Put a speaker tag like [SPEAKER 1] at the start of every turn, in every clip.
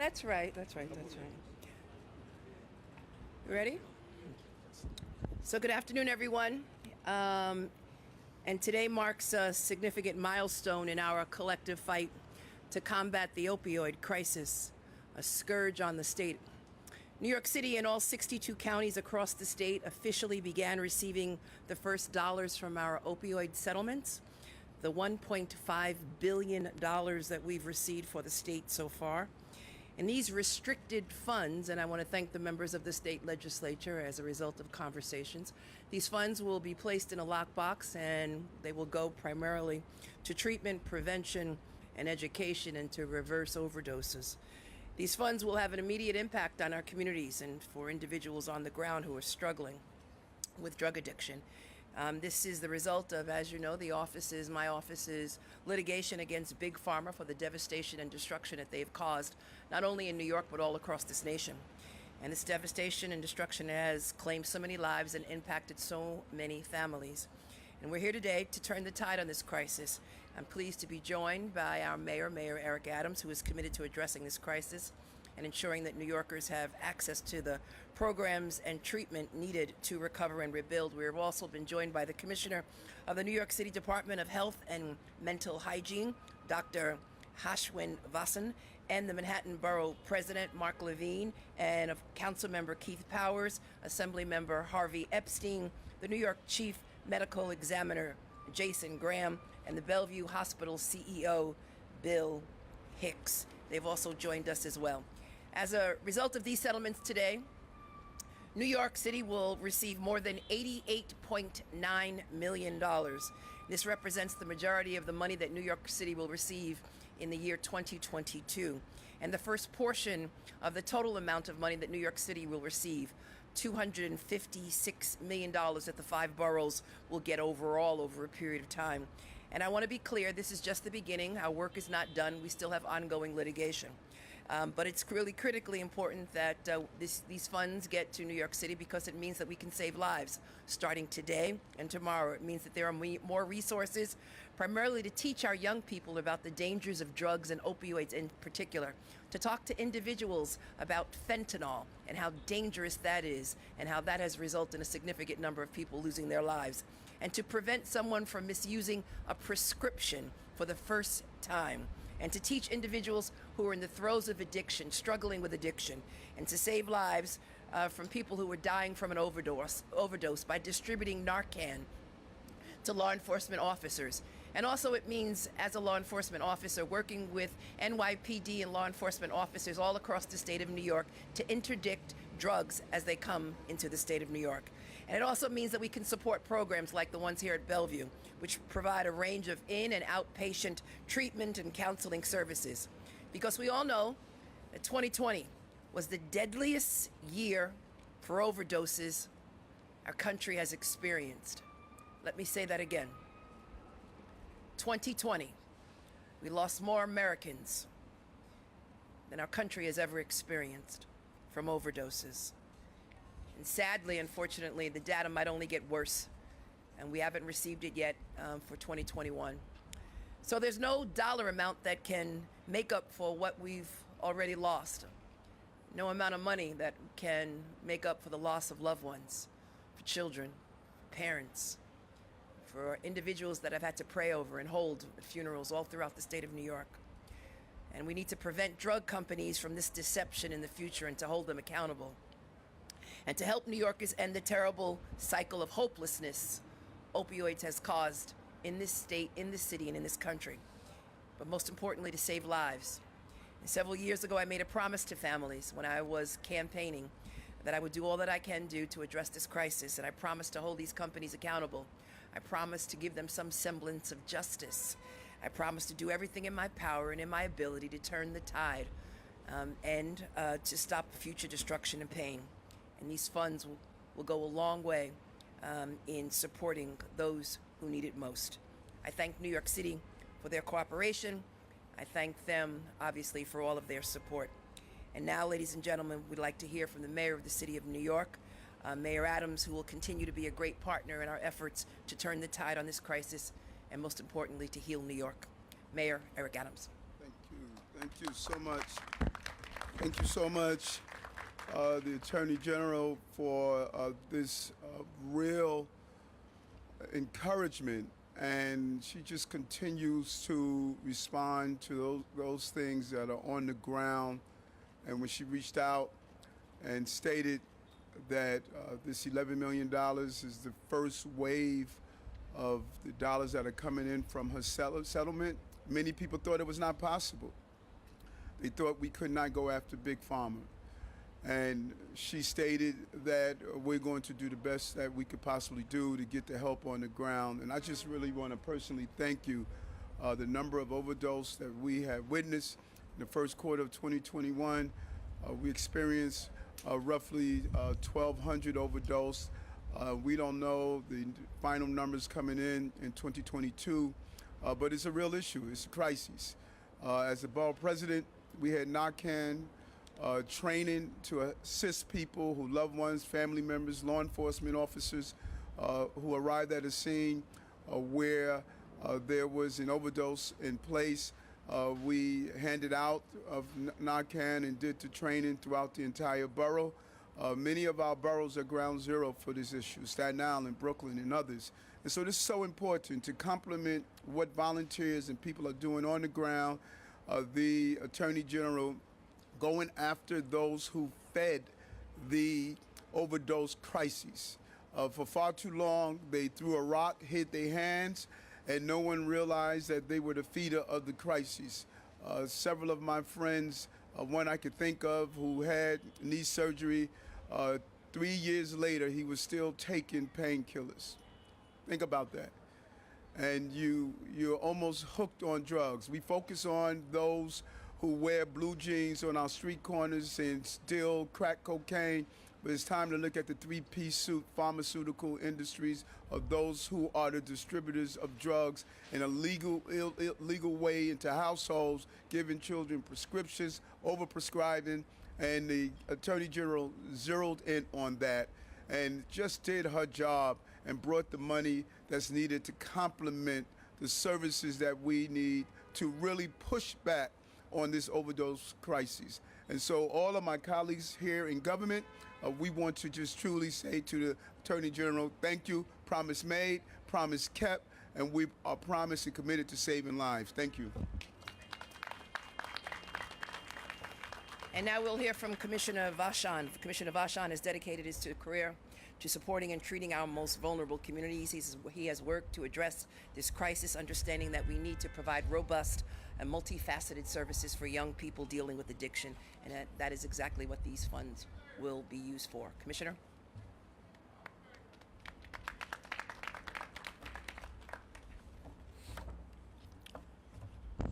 [SPEAKER 1] That's right, that's right, that's right. You ready? So good afternoon, everyone. And today marks a significant milestone in our collective fight to combat the opioid crisis, a scourge on the state. New York City and all 62 counties across the state officially began receiving the first dollars from our opioid settlements, the $1.5 billion that we've received for the state so far. And these restricted funds, and I want to thank the members of the state legislature as a result of conversations, these funds will be placed in a lockbox and they will go primarily to treatment, prevention, and education and to reverse overdoses. These funds will have an immediate impact on our communities and for individuals on the ground who are struggling with drug addiction. This is the result of, as you know, my office's litigation against Big Pharma for the devastation and destruction that they've caused, not only in New York, but all across this nation. And this devastation and destruction has claimed so many lives and impacted so many families. And we're here today to turn the tide on this crisis. I'm pleased to be joined by our Mayor Eric Adams, who is committed to addressing this crisis and ensuring that New Yorkers have access to the programs and treatment needed to recover and rebuild. We have also been joined by the Commissioner of the New York City Department of Health and Mental Hygiene, Dr. Hashwin Vasan, and the Manhattan Borough President, Mark Levine, and of Councilmember Keith Powers, Assemblymember Harvey Epstein, the New York Chief Medical Examiner, Jason Graham, and the Bellevue Hospital CEO, Bill Hicks. They've also joined us as well. As a result of these settlements today, New York City will receive more than $88.9 million. This represents the majority of the money that New York City will receive in the year 2022. And the first portion of the total amount of money that New York City will receive, $256 million that the five boroughs will get overall over a period of time. And I want to be clear, this is just the beginning. Our work is not done. We still have ongoing litigation. But it's really critically important that these funds get to New York City because it means that we can save lives starting today and tomorrow. It means that there are more resources, primarily to teach our young people about the dangers of drugs and opioids in particular, to talk to individuals about fentanyl and how dangerous that is and how that has resulted in a significant number of people losing their lives, and to prevent someone from misusing a prescription for the first time, and to teach individuals who are in the throes of addiction, struggling with addiction, and to save lives from people who are dying from an overdose by distributing Narcan to law enforcement officers. And also it means, as a law enforcement officer, working with NYPD and law enforcement officers all across the state of New York to interdict drugs as they come into the state of New York. And it also means that we can support programs like the ones here at Bellevue, which provide a range of in and outpatient treatment and counseling services. Because we all know that 2020 was the deadliest year for overdoses our country has experienced. Let me say that again. 2020, we lost more Americans than our country has ever experienced from overdoses. And sadly, unfortunately, the data might only get worse, and we haven't received it yet for 2021. So there's no dollar amount that can make up for what we've already lost. No amount of money that can make up for the loss of loved ones, for children, parents, for individuals that have had to pray over and hold at funerals all throughout the state of New York. And we need to prevent drug companies from this deception in the future and to hold them accountable. And to help New Yorkers end the terrible cycle of hopelessness opioids has caused in this state, in this city, and in this country. But most importantly, to save lives. And several years ago, I made a promise to families when I was campaigning that I would do all that I can do to address this crisis. And I promised to hold these companies accountable. I promised to give them some semblance of justice. I promised to do everything in my power and in my ability to turn the tide and to stop future destruction and pain. And these funds will go a long way in supporting those who need it most. I thank New York City for their cooperation. I thank them, obviously, for all of their support. And now, ladies and gentlemen, we'd like to hear from the Mayor of the City of New York, Mayor Adams, who will continue to be a great partner in our efforts to turn the tide on this crisis and, most importantly, to heal New York. Mayor Eric Adams.
[SPEAKER 2] Thank you so much. Thank you so much, the Attorney General, for this real encouragement. And she just continues to respond to those things that are on the ground. And when she reached out and stated that this $11 million is the first wave of the dollars that are coming in from her settlement, many people thought it was not possible. They thought we could not go after Big Pharma. And she stated that we're going to do the best that we could possibly do to get the help on the ground. And I just really want to personally thank you. The number of overdose that we have witnessed in the first quarter of 2021, we experienced roughly 1,200 overdose. We don't know the final numbers coming in 2022, but it's a real issue. It's a crisis. As the borough president, we had Narcan training to assist people who loved ones, family members, law enforcement officers who arrived at a scene where there was an overdose in place. We handed out of Narcan and did the training throughout the entire borough. Many of our boroughs are ground zero for this issue, Staten Island, Brooklyn, and others. And so this is so important to complement what volunteers and people are doing on the ground. The Attorney General going after those who fed the overdose crises. For far too long, they threw a rock, hit their hands, and no one realized that they were the feeder of the crisis. Several of my friends, one I could think of who had knee surgery, 3 years later, he was still taking painkillers. Think about that. And you're almost hooked on drugs. We focus on those who wear blue jeans on our street corners and steal crack cocaine, but it's time to look at the three-piece suit pharmaceutical industries of those who are the distributors of drugs in a legal way into households, giving children prescriptions, overprescribing, and the Attorney General zeroed in on that and just did her job and brought the money that's needed to complement the services that we need to really push back on this overdose crisis. And so all of my colleagues here in government, we want to just truly say to the Attorney General, thank you, promise made, promise kept, and we are promised and committed to saving lives. Thank you.
[SPEAKER 1] And now we'll hear from Commissioner Vachon. Commissioner Vachon has dedicated his career to supporting and treating our most vulnerable communities. He has worked to address this crisis, understanding that we need to provide robust and multifaceted services for young people dealing with addiction, and that is exactly what these funds will be used for. Commissioner?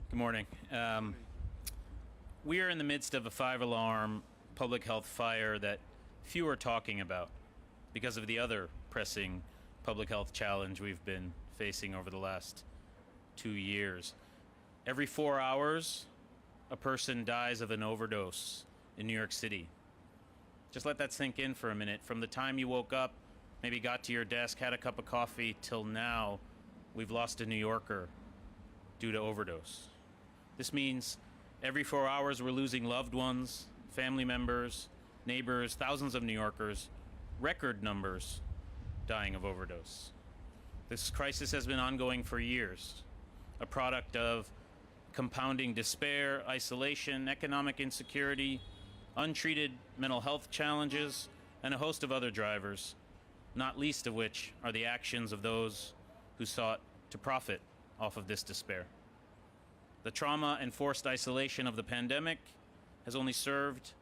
[SPEAKER 3] Good morning. We are in the midst of a 5-alarm public health fire that few are talking about because of the other pressing public health challenge we've been facing over the last 2 years. Every 4 hours, a person dies of an overdose in New York City. Just let that sink in for a minute. From the time you woke up, maybe got to your desk, had a cup of coffee, till now, we've lost a New Yorker due to overdose. This means every 4 hours we're losing loved ones, family members, neighbors, thousands of New Yorkers, record numbers dying of overdose. This crisis has been ongoing for years, a product of compounding despair, isolation, economic insecurity, untreated mental health challenges, and a host of other drivers, not least of which are the actions of those who sought to profit off of this despair. The trauma and forced isolation of the pandemic has only served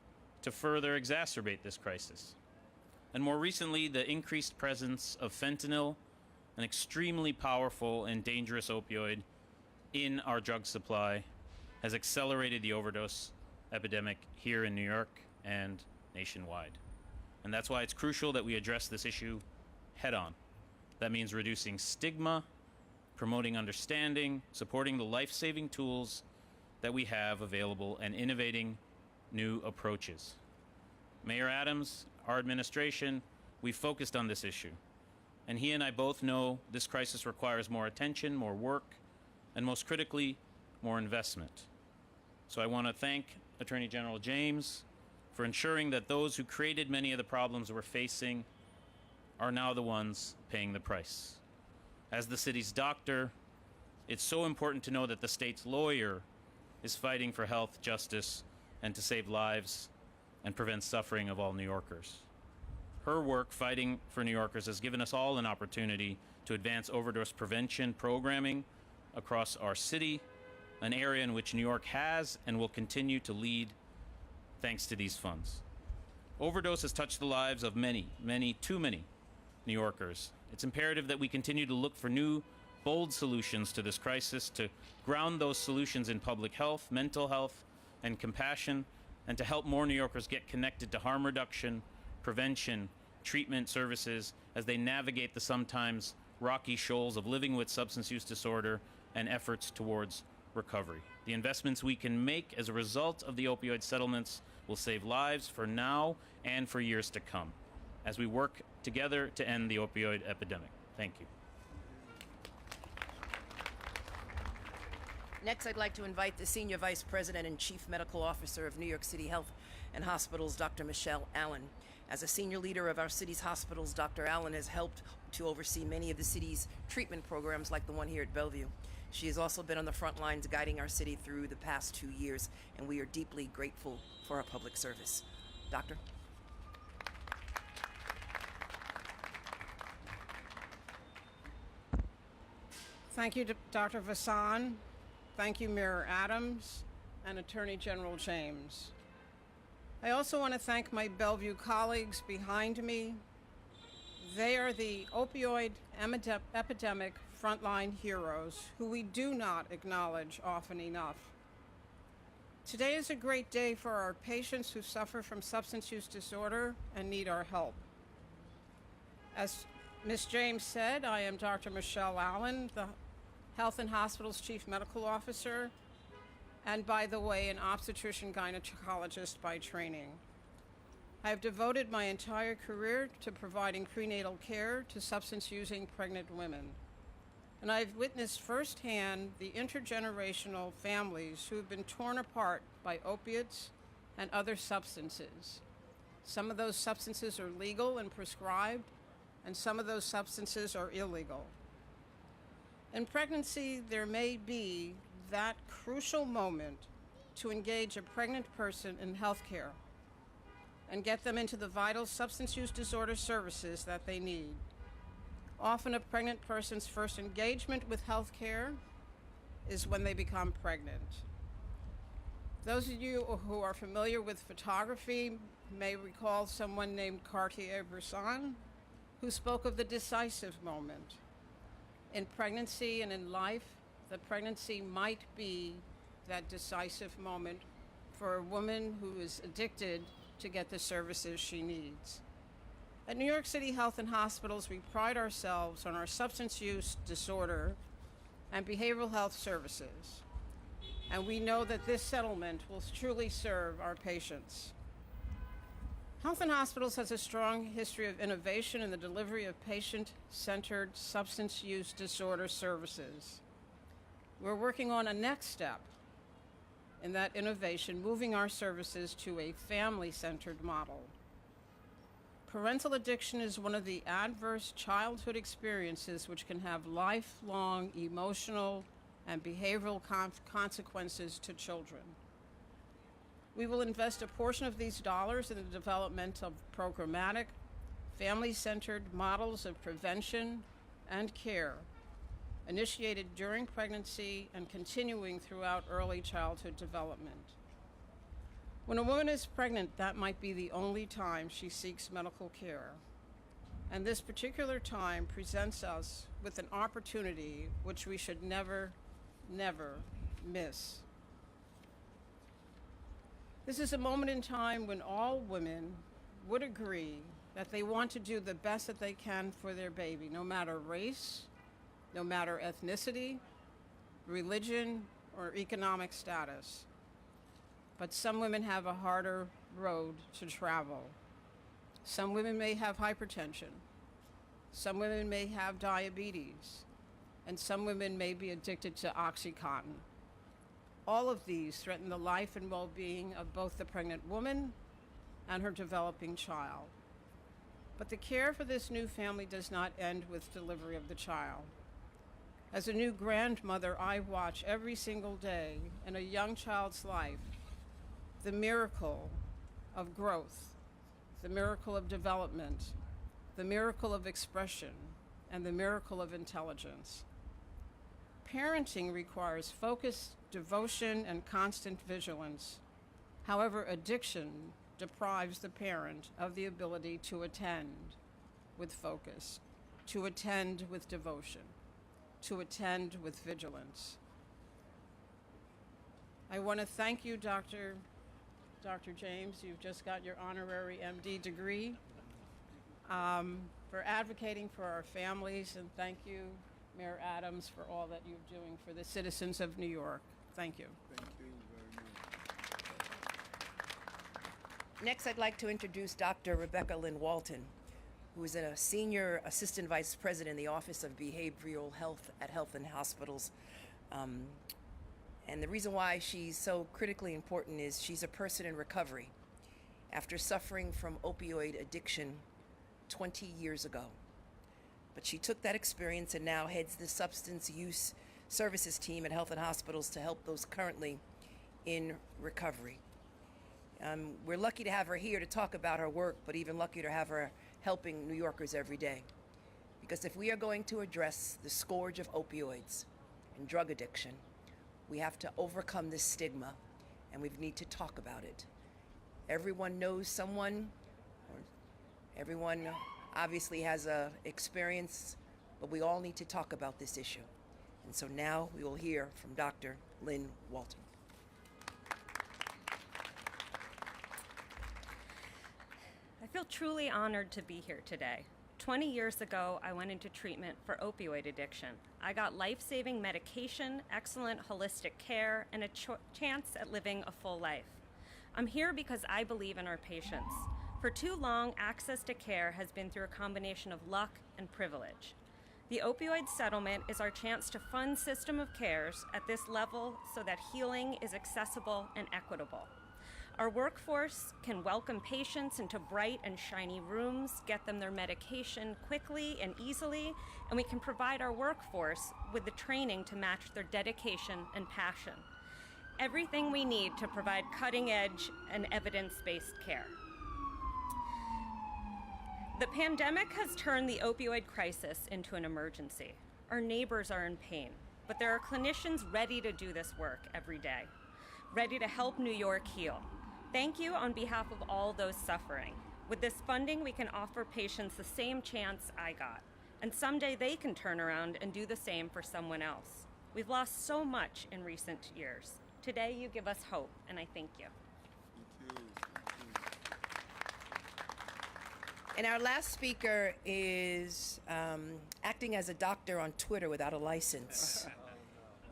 [SPEAKER 3] to further exacerbate this crisis. And more recently, the increased presence of fentanyl, an extremely powerful and dangerous opioid, in our drug supply has accelerated the overdose epidemic here in New York and nationwide. And that's why it's crucial that we address this issue head on. That means reducing stigma, promoting understanding, supporting the life-saving tools that we have available, and innovating new approaches. Mayor Adams, our administration, we focused on this issue. And he and I both know this crisis requires more attention, more work, and most critically, more investment. So I want to thank Attorney General James for ensuring that those who created many of the problems we're facing are now the ones paying the price. As the city's doctor, it's so important to know that the state's lawyer is fighting for health, justice, and to save lives and prevent suffering of all New Yorkers. Her work fighting for New Yorkers has given us all an opportunity to advance overdose prevention programming across our city, an area in which New York has and will continue to lead thanks to these funds. Overdose has touched the lives of many, too many New Yorkers. It's imperative that we continue to look for new, bold solutions to this crisis, to ground those solutions in public health, mental health, and compassion, and to help more New Yorkers get connected to harm reduction, prevention, treatment services as they navigate the sometimes rocky shoals of living with substance use disorder and efforts towards recovery. The investments we can make as a result of the opioid settlements will save lives for now and for years to come as we work together to end the opioid epidemic. Thank you.
[SPEAKER 1] Next, I'd like to invite the Senior Vice President and Chief Medical Officer of New York City Health and Hospitals, Dr. Michelle Allen. As a senior leader of our city's hospitals, Dr. Allen has helped to oversee many of the city's treatment programs like the one here at Bellevue. She has also been on the front lines guiding our city through the past 2 years, and we are deeply grateful for her public service. Doctor?
[SPEAKER 4] Thank you, Dr. Vassan. Thank you, Mayor Adams and Attorney General James. I also want to thank my Bellevue colleagues behind me. They are the opioid epidemic frontline heroes who we do not acknowledge often enough. Today is a great day for our patients who suffer from substance use disorder and need our help. As Ms. James said, I am Dr. Michelle Allen, the Health and Hospitals Chief Medical Officer, and by the way, an obstetrician gynecologist by training. I have devoted my entire career to providing prenatal care to substance-using pregnant women. And I've witnessed firsthand the intergenerational families who have been torn apart by opiates and other substances. Some of those substances are legal and prescribed, and some of those substances are illegal. In pregnancy, there may be that crucial moment to engage a pregnant person in healthcare and get them into the vital substance use disorder services that they need. Often a pregnant person's first engagement with healthcare is when they become pregnant. Those of you who are familiar with photography may recall someone named Cartier-Bresson, who spoke of the decisive moment. In pregnancy and in life, the pregnancy might be that decisive moment for a woman who is addicted to get the services she needs. At New York City Health and Hospitals, we pride ourselves on our substance use disorder and behavioral health services. And we know that this settlement will truly serve our patients. Health and Hospitals has a strong history of innovation in the delivery of patient-centered substance use disorder services. We're working on a next step in that innovation, moving our services to a family-centered model. Parental addiction is one of the adverse childhood experiences which can have lifelong emotional and behavioral consequences to children. We will invest a portion of these dollars in the development of programmatic, family-centered models of prevention and care, initiated during pregnancy and continuing throughout early childhood development. When a woman is pregnant, that might be the only time she seeks medical care. And this particular time presents us with an opportunity which we should never, never miss. This is a moment in time when all women would agree that they want to do the best that they can for their baby, no matter race, no matter ethnicity, religion, or economic status. But some women have a harder road to travel. Some women may have hypertension. Some women may have diabetes. And some women may be addicted to OxyContin. All of these threaten the life and well-being of both the pregnant woman and her developing child. But the care for this new family does not end with delivery of the child. As a new grandmother, I watch every single day in a young child's life the miracle of growth, the miracle of development, the miracle of expression, and the miracle of intelligence. Parenting requires focus, devotion, and constant vigilance. However, addiction deprives the parent of the ability to attend with focus, to attend with devotion, to attend with vigilance. I want to thank you, Dr. James. You've just got your honorary MD degree, for advocating for our families, and thank you, Mayor Adams, for all that you're doing for the citizens of New York. Thank you.
[SPEAKER 2] Thank you very much.
[SPEAKER 1] Next, I'd like to introduce Dr. Rebecca Lynn Walton, who is a senior assistant vice president in the Office of Behavioral Health at Health and Hospitals. And the reason why she's so critically important is she's a person in recovery after suffering from opioid addiction 20 years ago. But she took that experience and now heads the substance use services team at Health and Hospitals to help those currently in recovery. We're lucky to have her here to talk about her work, but even luckier to have her helping New Yorkers every day. Because if we are going to address the scourge of opioids and drug addiction, we have to overcome this stigma, and we need to talk about it. Everyone knows someone, or everyone obviously has a experience, but we all need to talk about this issue. And so now we will hear from Dr. Lynn Walton.
[SPEAKER 5] I feel truly honored to be here today. 20 years ago, I went into treatment for opioid addiction. I got life-saving medication, excellent holistic care, and a chance at living a full life. I'm here because I believe in our patients. For too long, access to care has been through a combination of luck and privilege. The opioid settlement is our chance to fund system of cares at this level so that healing is accessible and equitable. Our workforce can welcome patients into bright and shiny rooms, get them their medication quickly and easily, and we can provide our workforce with the training to match their dedication and passion. Everything we need to provide cutting-edge and evidence-based care. The pandemic has turned the opioid crisis into an emergency. Our neighbors are in pain, but there are clinicians ready to do this work every day, ready to help New York heal. Thank you on behalf of all those suffering. With this funding, we can offer patients the same chance I got, and someday they can turn around and do the same for someone else. We've lost so much in recent years. Today, you give us hope, and I thank you.
[SPEAKER 2] Thank you.
[SPEAKER 1] And our last speaker is acting as a doctor on Twitter without a license.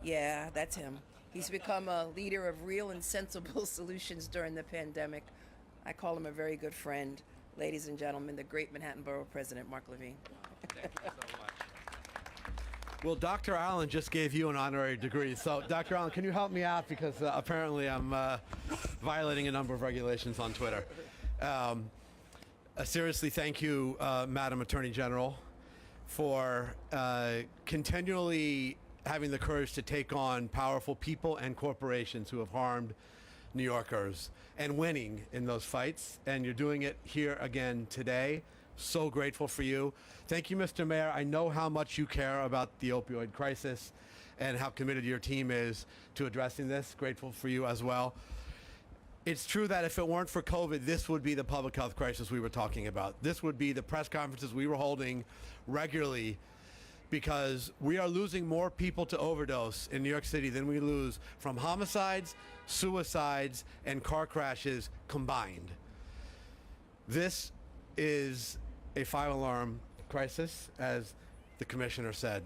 [SPEAKER 1] Yeah, that's him. He's become a leader of real and sensible solutions during the pandemic. I call him a very good friend. Ladies and gentlemen, the great Manhattan Borough President, Mark Levine.
[SPEAKER 6] Thank you so much. Well, Dr. Allen just gave you an honorary degree. So, Dr. Allen, can you help me out? Because apparently I'm violating a number of regulations on Twitter. Seriously, thank you, Madam Attorney General, for continually having the courage to take on powerful people and corporations who have harmed New Yorkers and winning in those fights. And you're doing it here again today. So grateful for you. Thank you, Mr. Mayor. I know how much you care about the opioid crisis and how committed your team is to addressing this. Grateful for you as well. It's true that if it weren't for COVID, this would be the public health crisis we were talking about. This would be the press conferences we were holding regularly, because we are losing more people to overdose in New York City than we lose from homicides, suicides, and car crashes combined. This is a five-alarm crisis, as the commissioner said.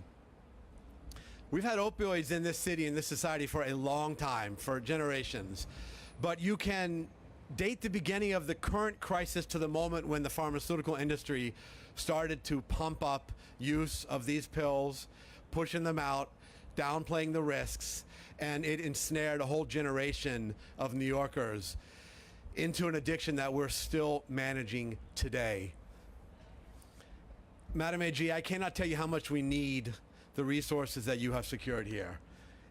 [SPEAKER 6] We've had opioids in this city, in this society, for a long time, for generations. But you can date the beginning of the current crisis to the moment when the pharmaceutical industry started to pump up use of these pills, pushing them out, downplaying the risks, and it ensnared a whole generation of New Yorkers into an addiction that we're still managing today. Madam AG, I cannot tell you how much we need the resources that you have secured here.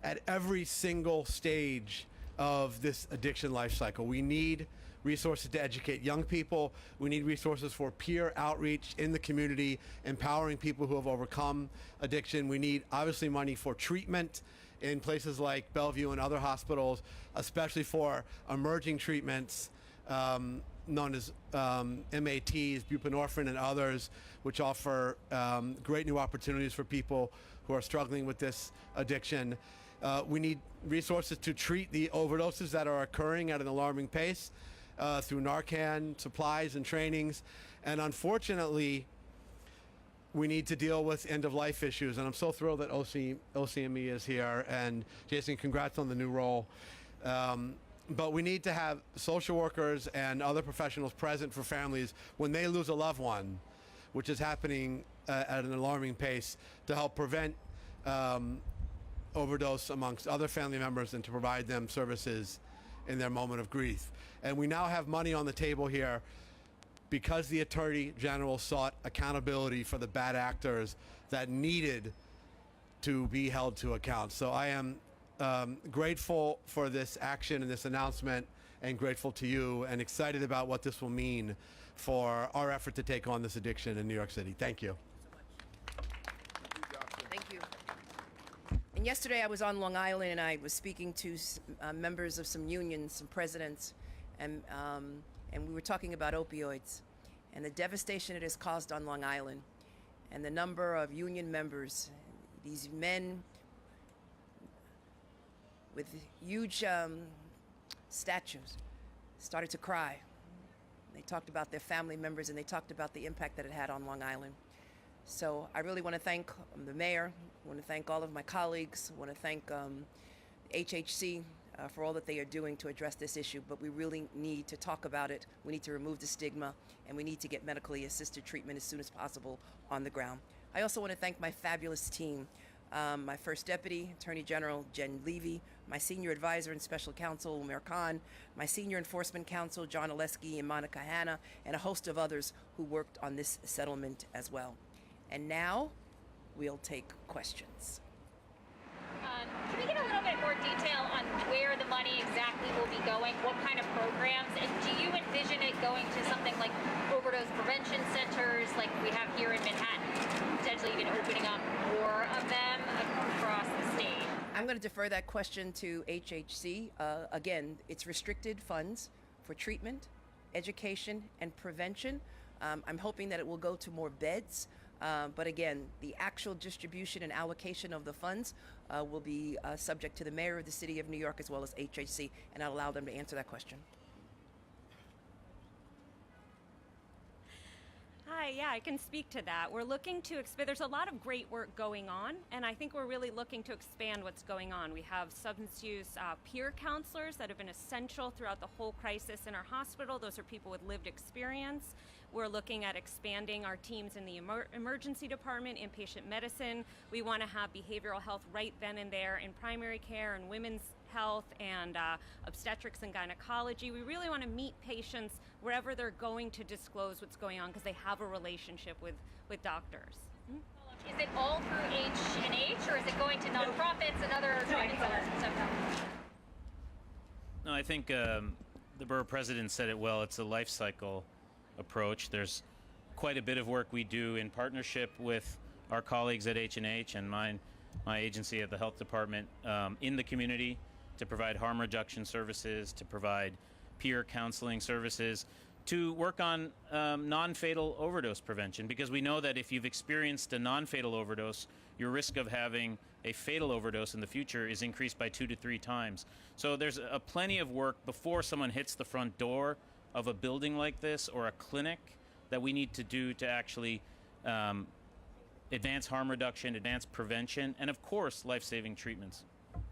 [SPEAKER 6] At every single stage of this addiction life cycle, we need resources to educate young people. We need resources for peer outreach in the community, empowering people who have overcome addiction. We need, obviously, money for treatment in places like Bellevue and other hospitals, especially for emerging treatments known as MATs, buprenorphine and others, which offer great new opportunities for people who are struggling with this addiction. We need resources to treat the overdoses that are occurring at an alarming pace through Narcan supplies and trainings. And unfortunately, we need to deal with end-of-life issues. And I'm so thrilled that OCME is here. And Jason, congrats on the new role. But we need to have social workers and other professionals present for families when they lose a loved one, which is happening at an alarming pace, to help prevent overdose amongst other family members and to provide them services in their moment of grief. And we now have money on the table here because the Attorney General sought accountability for the bad actors that needed to be held to account. So I am grateful for this action and this announcement, and grateful to you, and excited about what this will mean for our effort to take on this addiction in New York City. Thank you.
[SPEAKER 1] Thank you. And yesterday I was on Long Island and I was speaking to members of some unions, some presidents, and we were talking about opioids and the devastation it has caused on Long Island, and the number of union members, these men with huge statues, started to cry. They talked about their family members, and they talked about the impact that it had on Long Island. So I really want to thank the mayor. I want to thank all of my colleagues. I want to thank HHC for all that they are doing to address this issue. But we really need to talk about it. We need to remove the stigma, and we need to get medically assisted treatment as soon as possible on the ground. I also want to thank my fabulous team. My First Deputy, Attorney General Jen Levy, my Senior Advisor and Special Counsel, Umair Khan, my Senior Enforcement Counsel, John Oleski and Monica Hanna, and a host of others who worked on this settlement as well. And now, we'll take questions.
[SPEAKER 7] Can we get a little bit more detail on where the money exactly will be going, what kind of programs, and do you envision it going to something like overdose prevention centers like we have here in Manhattan, potentially even opening up more of them across the state?
[SPEAKER 1] I'm going to defer that question to HHC. Again, it's restricted funds for treatment, education, and prevention. I'm hoping that it will go to more beds. But again, the actual distribution and allocation of the funds will be subject to the mayor of the city of New York as well as HHC, and I'll allow them to answer that question.
[SPEAKER 5] Hi, yeah, I can speak to that. We're looking to expand. There's a lot of great work going on, and I think we're really looking to expand what's going on. We have substance use peer counselors that have been essential throughout the whole crisis in our hospital. Those are people with lived experience. We're looking at expanding our teams in the emergency department, inpatient medicine. We want to have behavioral health right then and there in primary care and women's health and obstetrics and gynecology. We really want to meet patients wherever they're going to disclose what's going on because they have a relationship with doctors.
[SPEAKER 7] Is it all through H&H, or is it going to nonprofits and other treatment centers and stuff?
[SPEAKER 3] No, I think the borough president said it well. It's a life cycle approach. There's quite a bit of work we do in partnership with our colleagues at H&H and my agency at the health department in the community to provide harm reduction services, to provide peer counseling services, to work on non-fatal overdose prevention, because we know that if you've experienced a non-fatal overdose, your risk of having a fatal overdose in the future is increased by 2 to 3 times. So there's plenty of work before someone hits the front door of a building like this or a clinic that we need to do to actually advance harm reduction, advance prevention, and of course, life-saving treatments.
[SPEAKER 1] And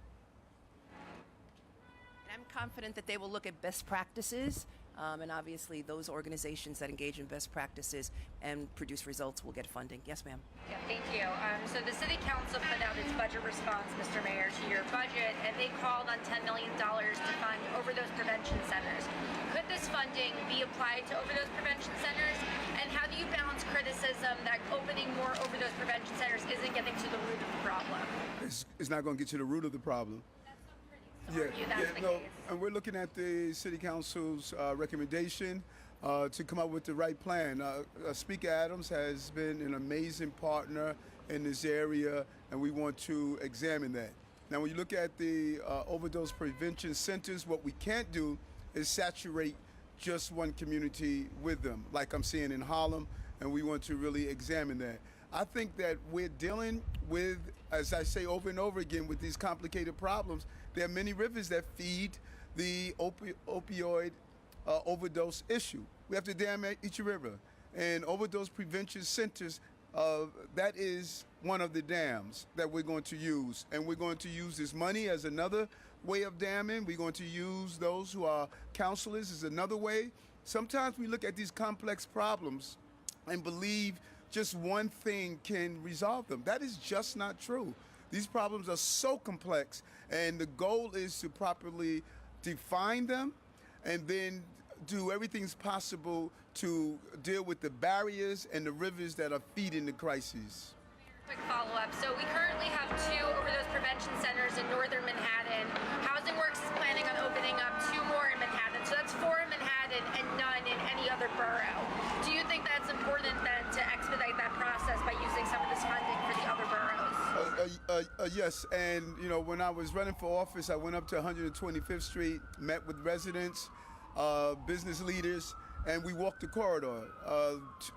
[SPEAKER 1] I'm confident that they will look at best practices And obviously, those organizations that engage in best practices and produce results will get funding. Yes, ma'am.
[SPEAKER 8] Yeah, thank you. So the City Council put out its budget response, Mr. Mayor, to your budget, and they called on $10 million to fund overdose prevention centers. Could this funding be applied to overdose prevention centers? And how do you balance criticism that opening more overdose prevention centers isn't getting to the root of the problem?
[SPEAKER 2] It's not going to get to the root of the problem. And we're looking at the City Council's recommendation to come up with the right plan. Speaker Adams has been an amazing partner in this area, and we want to examine that. Now, when you look at the overdose prevention centers, what we can't do is saturate just one community with them, like I'm seeing in Harlem, and we want to really examine that. I think that we're dealing with, as I say over and over again, with these complicated problems. There are many rivers that feed the opioid overdose issue. We have to dam each river. And overdose prevention centers, that is one of the dams that we're going to use. And we're going to use this money as another way of damming. We're going to use those who are counselors as another way. Sometimes we look at these complex problems and believe just one thing can resolve them. That is just not true. These problems are so complex, and the goal is to properly define them and then do everything possible to deal with the barriers and the rivers that are feeding the crises.
[SPEAKER 8] Quick follow-up. So we currently have 2 overdose prevention centers in northern Manhattan. Housing Works is planning on opening up 2 more in Manhattan. So that's 4 in Manhattan and none in any other borough. Do you think that's important then to expedite that process by using some of this funding for the other boroughs?
[SPEAKER 2] Yes, and you know, when I was running for office, I went up to 125th Street, met with residents, business leaders, and we walked the corridor.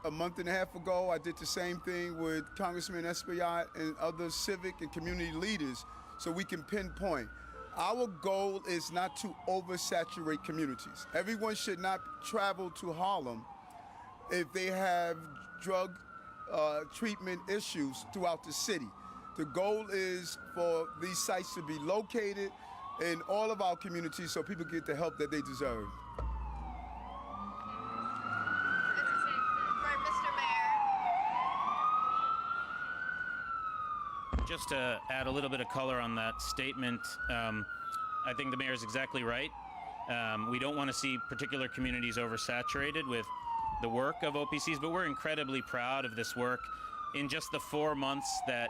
[SPEAKER 2] A month and a half ago, I did the same thing with Congressman Espaillat and other civic and community leaders so we can pinpoint. Our goal is not to oversaturate communities. Everyone should not travel to Harlem if they have drug treatment issues throughout the city. The goal is for these sites to be located in all of our communities so people get the help that they deserve.
[SPEAKER 3] Just to add a little bit of color on that statement, I think the mayor is exactly right. We don't want to see particular communities oversaturated with the work of OPCs, but we're incredibly proud of this work. In just the 4 months that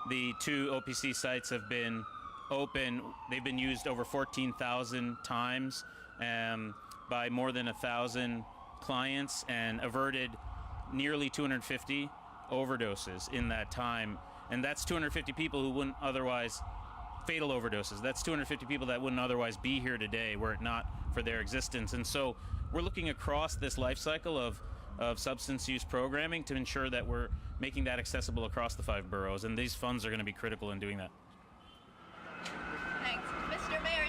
[SPEAKER 3] the 2 OPC sites have been open, they've been used over 14,000 times by more than 1,000 clients and averted nearly 250 overdoses in that time. And that's 250 people who wouldn't otherwise, fatal overdoses. That's 250 people that wouldn't otherwise be here today were it not for their existence. And so we're looking across this life cycle of substance use programming to ensure that we're making that accessible across the 5 boroughs. And these funds are going to be critical in doing that.
[SPEAKER 9] Thanks. Mr. Mayor,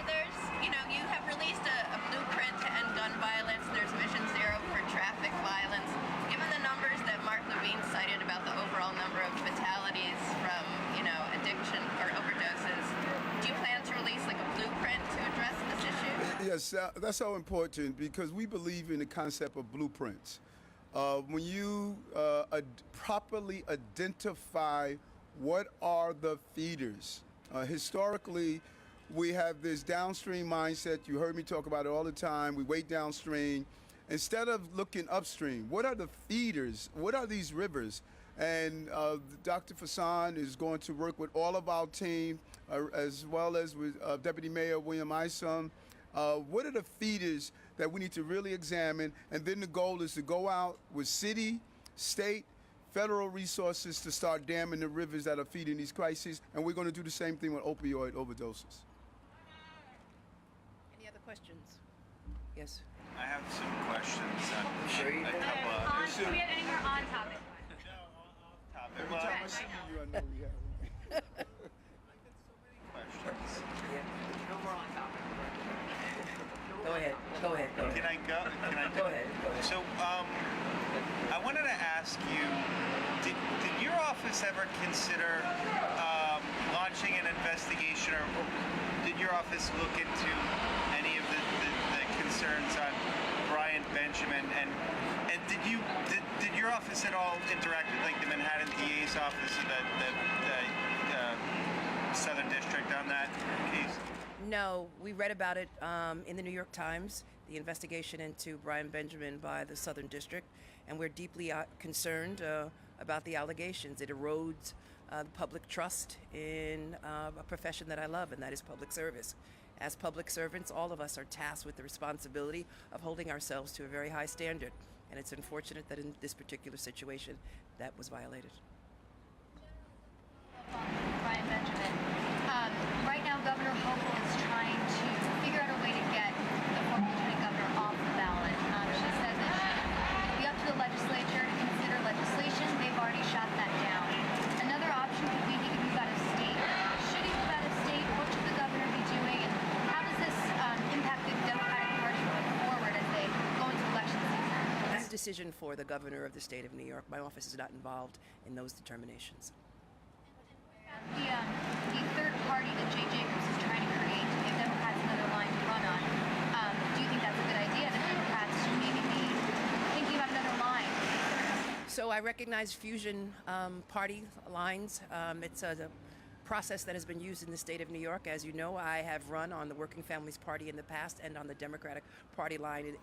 [SPEAKER 9] you have released a blueprint to end gun violence. There's Mission Zero for traffic violence. Given the numbers that Mark Levine cited about the overall number of fatalities from, addiction or overdoses, do you plan to release like a blueprint to address this issue?
[SPEAKER 2] Yes, that's so important because we believe in the concept of blueprints. When you properly identify what are the feeders, historically, we have this downstream mindset. You heard me talk about it all the time. We wait downstream. Instead of looking upstream, what are the feeders? What are these rivers? And Dr. Fasson is going to work with all of our team, as well as with Deputy Mayor William Isom. What are the feeders that we need to really examine? And then the goal is to go out with city, state, federal resources to start damming the rivers that are feeding these crises. And we're going to do the same thing with opioid overdoses.
[SPEAKER 1] Any other questions? Yes.
[SPEAKER 10] I have some questions.
[SPEAKER 1] Sure you do.
[SPEAKER 7] Do we have any more on topic?
[SPEAKER 2] Every time I see you, I know we have
[SPEAKER 10] questions.
[SPEAKER 1] No more on topic. Go ahead.
[SPEAKER 10] Can I go?
[SPEAKER 1] Go ahead.
[SPEAKER 10] So, I wanted to ask you, did your office ever consider launching an investigation, or did your office look into any of the concerns on Benjamin, and did your office at all interact with like the Manhattan DA's office, the Southern District on that case?
[SPEAKER 1] No, we read about it in the New York Times, the investigation into Brian Benjamin by the Southern District, and we're deeply concerned about the allegations. It erodes the public trust in a profession that I love, and that is public service. As public servants, all of us are tasked with the responsibility of holding ourselves to a very high standard, and it's unfortunate that in this particular situation that was violated.
[SPEAKER 11] Brian Benjamin. Right now, Governor Hochul is trying to figure out a way to get the former lieutenant governor off the ballot. She says that it'll be up to the legislature to consider legislation. They've already shot that down. Another option could be he could move out of state. Should he move out of state? What should the governor be doing? And how does this impact the Democratic Party going forward as they go into election season?
[SPEAKER 1] That's a decision for the governor of the state of New York. My office is not involved in those determinations.
[SPEAKER 11] The third party that Jay Jacobs is trying to create to give Democrats another line to run on, do you think that's a good idea that Democrats should maybe be thinking about another line?
[SPEAKER 1] So I recognize fusion party lines. It's a process that has been used in the state of New York. As you know, I have run on the Working Families Party in the past and on the Democratic Party line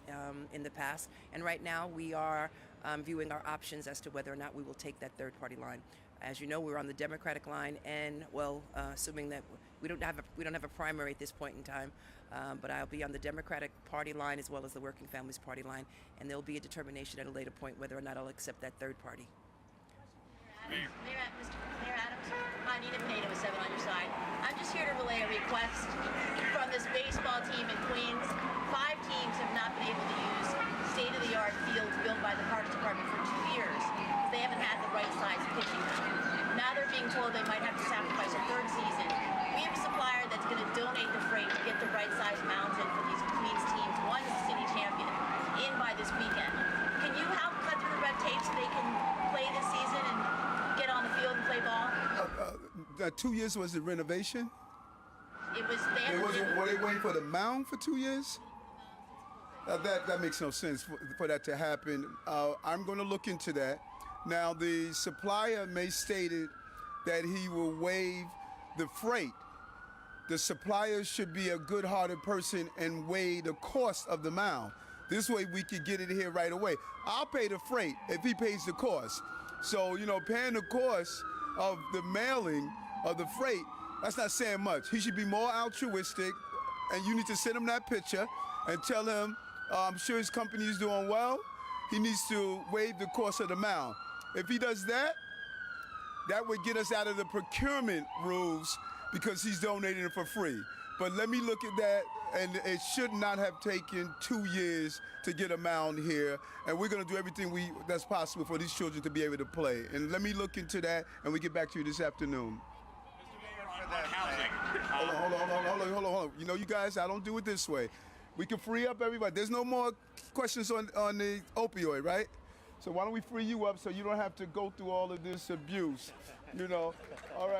[SPEAKER 1] in the past. And right now we are viewing our options as to whether or not we will take that third party line. As you know, we're on the Democratic line, and assuming that we don't have a primary at this point in time, but I'll be on the Democratic Party line as well as the Working Families Party line, and there'll be a determination at a later point whether or not I'll accept that third party.
[SPEAKER 9] Mayor Adams, Nina Pineda with 7 on your side. I'm just here to relay a request from this baseball team in Queens. 5 teams have not been able to use state-of-the-art fields built by the Parks Department for 2 years. They haven't had the right size pitching. Now they're being told they might have to sacrifice a 3rd season. We have a supplier that's going to donate the freight to get the right size mounds in for these Queens teams. One is the city champion in by this weekend. Can you help cut through the red tape so they can play this season and get on the field and play ball?
[SPEAKER 2] 2 years was the renovation?
[SPEAKER 9] It was.
[SPEAKER 2] Were they waiting for the mound for 2 years? That makes no sense for that to happen. I'm going to look into that. Now, the supplier may stated that he will waive the freight. The supplier should be a good-hearted person and weigh the cost of the mound. This way we could get it here right away. I'll pay the freight if he pays the cost. So, paying the cost of the mailing of the freight, that's not saying much. He should be more altruistic, and you need to send him that picture and tell him, I'm sure his company is doing well. He needs to waive the cost of the mound. If he does that, that would get us out of the procurement rules because he's donating it for free. But let me look at that, and it should not have taken 2 years to get a mound here. And we're going to do everything that's possible for these children to be able to play. And let me look into that, and we get back to you this afternoon.
[SPEAKER 12] On housing.
[SPEAKER 2] Hold on. You guys, I don't do it this way. We can free up everybody. There's no more questions on the opioid, right? So why don't we free you up so you don't have to go through all of this abuse, All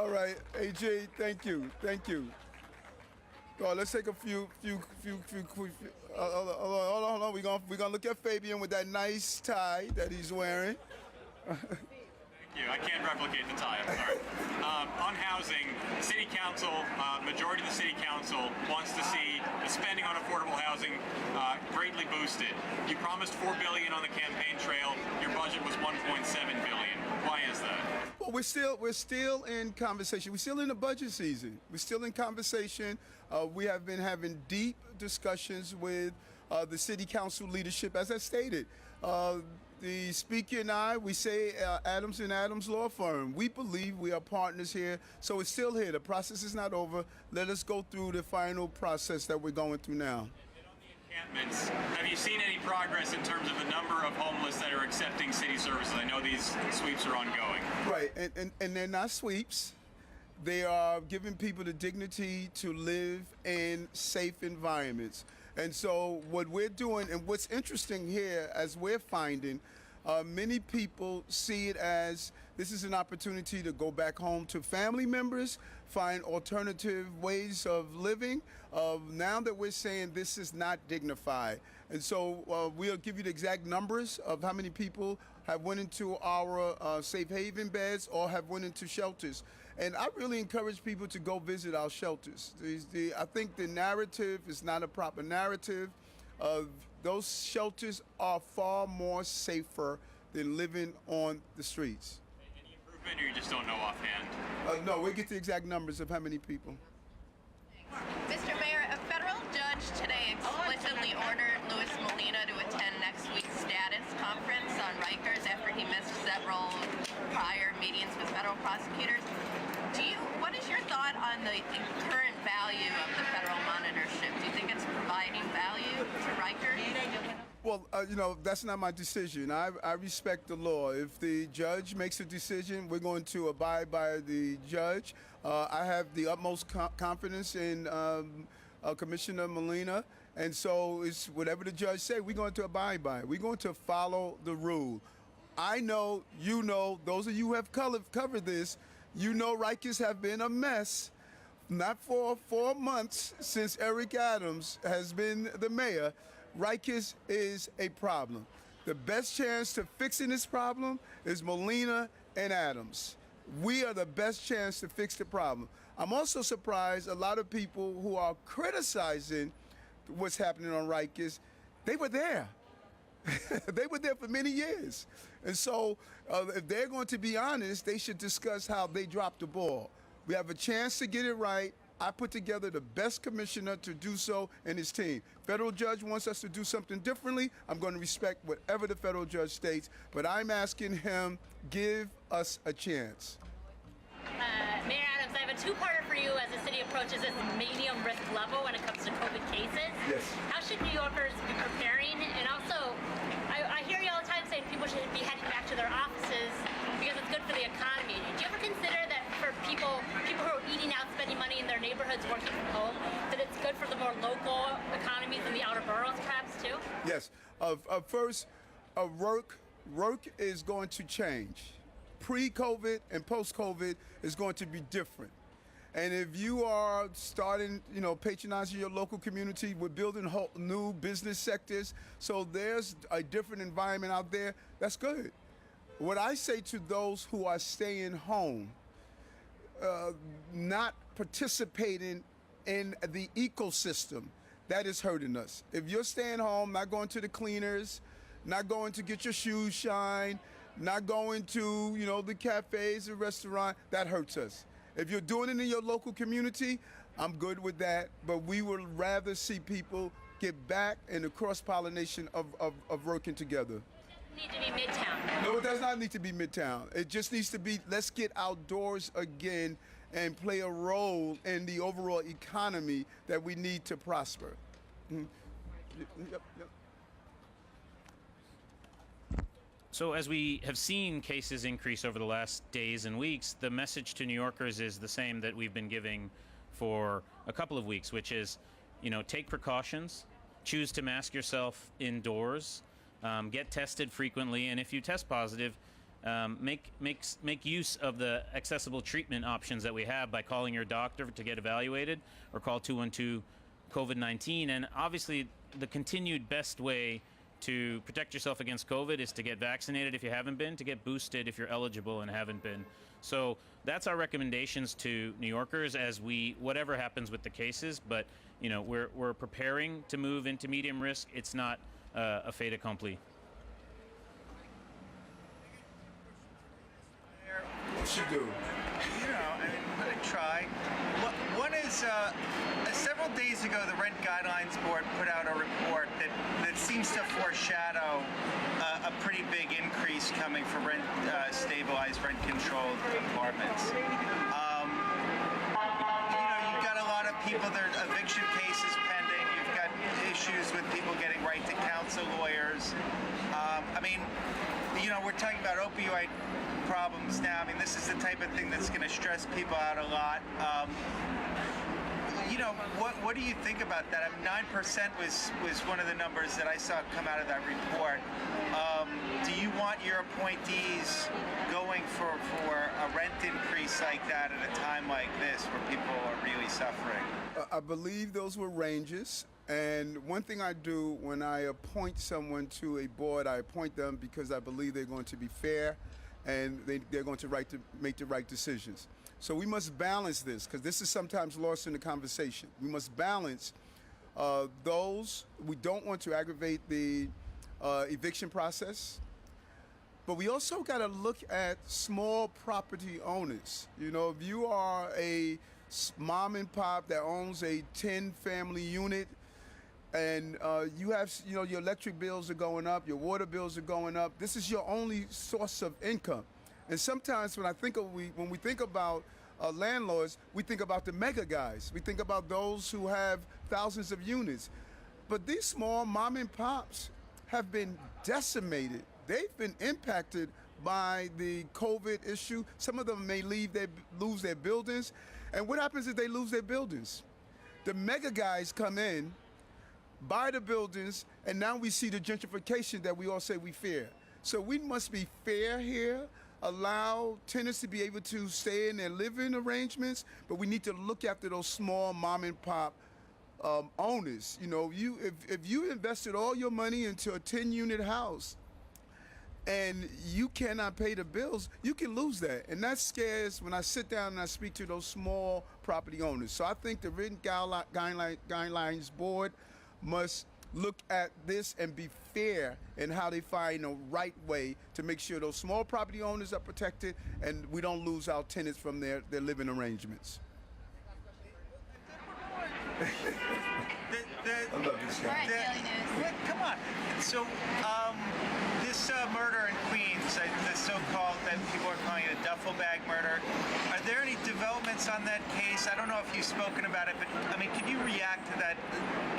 [SPEAKER 2] right. AJ, thank you. Let's take a few. Hold on. We're gonna look at Fabian with that nice tie that he's wearing.
[SPEAKER 12] I can't replicate the tie, I'm sorry. On housing, the city council, majority of the city council wants to see the spending on affordable housing greatly boosted. You promised $4 billion on the campaign trail. Your budget was $1.7 billion. Why is that?
[SPEAKER 2] Well, we're still in conversation. We're still in the budget season. We're still in conversation. We have been having deep discussions with the city council leadership, as I stated. The speaker and I, we say Adams and Adams Law Firm. We believe we are partners here, so it's still here. The process is not over. Let us go through the final process that we're going through now.
[SPEAKER 12] Encampments, have you seen any progress in terms of the number of homeless that are accepting city services? I know these sweeps are ongoing.
[SPEAKER 2] Right, and they're not sweeps. They are giving people the dignity to live in safe environments. And so what we're doing, and what's interesting here, as we're finding, Many people see it as this is an opportunity to go back home to family members, find alternative ways of living. Now that we're saying this is not dignified. And so we'll give you the exact numbers of how many people have went into our safe haven beds or have went into shelters. And I really encourage people to go visit our shelters. I think the narrative is not a proper narrative. Those shelters are far more safer than living on the streets.
[SPEAKER 12] Any improvement, or you just don't know offhand?
[SPEAKER 2] No, we'll get the exact numbers of how many people.
[SPEAKER 9] Mr. Mayor, a federal judge today explicitly ordered Louis Molina to attend next week's status conference on Rikers after he missed several prior meetings with federal prosecutors. What is your thought on the current value of the federal monitorship? Do you think it's providing value to Rikers?
[SPEAKER 2] Well, that's not my decision. I respect the law. If the judge makes a decision, we're going to abide by the judge. I have the utmost confidence in Commissioner Molina, and so it's whatever the judge says, we're going to abide by it. We're going to follow the rule. I know, you know, those of you who have covered this, you know Rikers have been a mess, not for 4 months since Eric Adams has been the mayor. Rikers is a problem. The best chance to fixing this problem is Molina and Adams. We are the best chance to fix the problem. I'm also surprised a lot of people who are criticizing what's happening on Rikers, they were there. They were there for many years. And so if they're going to be honest, they should discuss how they dropped the ball. We have a chance to get it right. I put together the best commissioner to do so and his team. Federal judge wants us to do something differently. I'm going to respect whatever the federal judge states, but I'm asking him, give us a chance.
[SPEAKER 7] Mayor Adams, I have a two-parter for you as the city approaches this medium risk level when it comes to COVID cases.
[SPEAKER 2] Yes.
[SPEAKER 7] How should New Yorkers be preparing? And also, I hear you all the time saying people should be heading back to their offices because it's good for the economy. Do you ever consider that for people who are eating out, spending money in their neighborhoods, working from home, that it's good for the more local economies in the outer boroughs perhaps too?
[SPEAKER 2] Yes. First, work is going to change. Pre-COVID and post-COVID is going to be different. And if you are starting, patronizing your local community, we're building new business sectors. So there's a different environment out there. That's good. What I say to those who are staying home, not participating in the ecosystem, that is hurting us. If you're staying home, not going to the cleaners, not going to get your shoes shined, not going to, the cafes and restaurant, that hurts us. If you're doing it in your local community, I'm good with that, but we would rather see people get back in the cross-pollination of working together.
[SPEAKER 7] Need to be Midtown.
[SPEAKER 2] No, it does not need to be Midtown. It just needs to be, let's get outdoors again and play a role in the overall economy that we need to prosper. Mm-hmm. Yep.
[SPEAKER 3] So as we have seen cases increase over the last days and weeks, the message to New Yorkers is the same that we've been giving for a couple of weeks, which is, take precautions, choose to mask yourself indoors, get tested frequently, and if you test positive, make use of the accessible treatment options that we have by calling your doctor to get evaluated or call 212 COVID-19. And obviously, the continued best way to protect yourself against COVID is to get vaccinated if you haven't been, to get boosted if you're eligible and haven't been. So that's our recommendations to New Yorkers as whatever happens with the cases, but we're preparing to move into medium risk. It's not a fait accompli.
[SPEAKER 2] What you do?
[SPEAKER 10] I'm going to try. One is, several days ago, the Rent Guidelines Board put out a report that seems to foreshadow a pretty big increase coming for stabilized rent-controlled apartments. You've got a lot of people, there are eviction cases pending. You've got issues with people getting right to counsel lawyers. We're talking about opioid problems now. This is the type of thing that's going to stress people out a lot. you know, what do you think about that? I mean, 9% was one of the numbers that I saw come out of that report. Do you want your appointees going for a rent increase like that at a time like this where people are really suffering?
[SPEAKER 2] I believe those were ranges. And one thing I do when I appoint someone to a board, I appoint them because I believe they're going to be fair and they're going to make the right decisions. So we must balance this, because this is sometimes lost in the conversation. We must balance those. We don't want to aggravate the eviction process, but we also got to look at small property owners. You know, if you are a mom and pop that owns a 10-family unit, and you have, you know, your electric bills are going up, your water bills are going up. This is your only source of income. And sometimes when we think about landlords, we think about the mega guys. We think about those who have thousands of units. But these small mom and pops have been decimated. They've been impacted by the COVID issue. Some of them may lose their buildings. And what happens if they lose their buildings? The mega guys come in, buy the buildings, and now we see the gentrification that we all say we fear. So we must be fair here, allow tenants to be able to stay in their living arrangements, but we need to look after those small mom and pop owners. You know, if you invested all your money into a 10-unit house and you cannot pay the bills, you can lose that. And that scares when I sit down and I speak to those small property owners. So I think the written guidelines board must look at this and be fair in how they find the right way to make sure those small property owners are protected and we don't lose our tenants from their living arrangements. I love this guy.
[SPEAKER 9] Daily News.
[SPEAKER 10] Come on. So, this murder in Queens, the so-called, that people are calling it a Duffel Bag Murder, are there any developments on that case? I don't know if you've spoken about it, but, I mean, can you react to that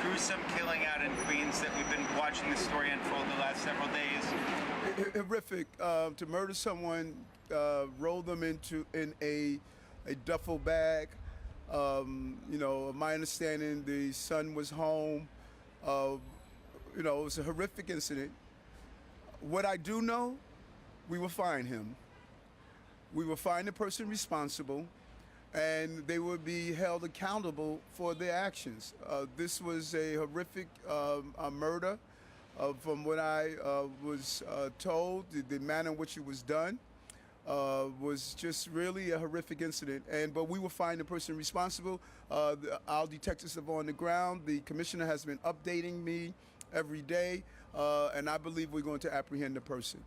[SPEAKER 10] gruesome killing out in Queens that we've been watching the story unfold the last several days?
[SPEAKER 2] Horrific. To murder someone, roll them in a duffel bag. You know, my understanding, the son was home. You know, it was a horrific incident. What I do know, we will find him. We will find the person responsible, and they will be held accountable for their actions. This was a horrific murder. From what I was told, the manner in which it was done was just really a horrific incident. But we will find the person responsible. Our detectives are on the ground. The commissioner has been updating me every day, and I believe we're going to apprehend the person.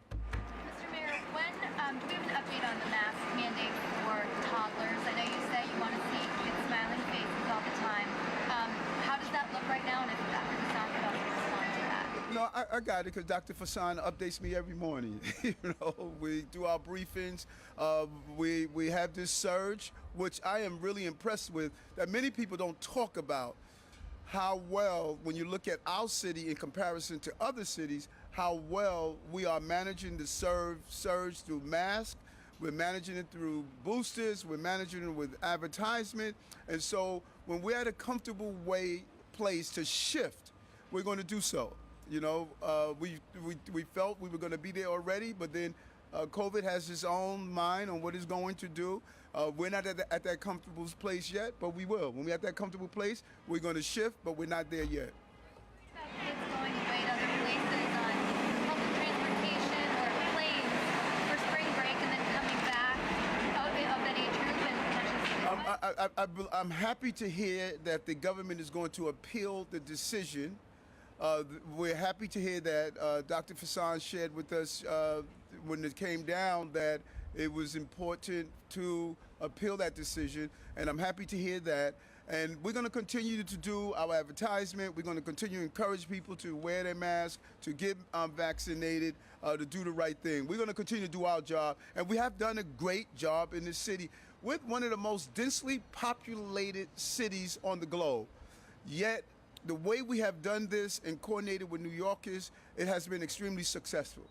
[SPEAKER 11] Mr. Mayor, when do we have an update on the mask mandate for toddlers? I know you say you want to see kids smiling faces all the time. How does that look right now, and if Dr. Hassan could also respond to that?
[SPEAKER 2] No, I got it, because Dr. Fassan updates me every morning. You know, we do our briefings. We have this surge, which I am really impressed with, that many people don't talk about. How well, when you look at our city in comparison to other cities, how well we are managing the surge through masks. We're managing it through boosters. We're managing it with advertisement. And so when we're at a comfortable place to shift, we're going to do so. You know, we felt we were going to be there already, but then COVID has its own mind on what it's going to do. We're not at that comfortable place yet, but we will. When we're at that comfortable place, we're going to shift, but we're not there yet.
[SPEAKER 11] Kids going to wait other places on public transportation or planes for spring break and then coming back of that age group and potentially.
[SPEAKER 2] I'm happy to hear that the government is going to appeal the decision. We're happy to hear that Dr. Fassan shared with us when it came down that it was important to appeal that decision, and I'm happy to hear that. And we're going to continue to do our advertisement. We're going to continue to encourage people to wear their masks, to get vaccinated, to do the right thing. We're going to continue to do our job, and we have done a great job in this city. We're one of the most densely populated cities on the globe, yet the way we have done this and coordinated with New Yorkers, it has been extremely successful.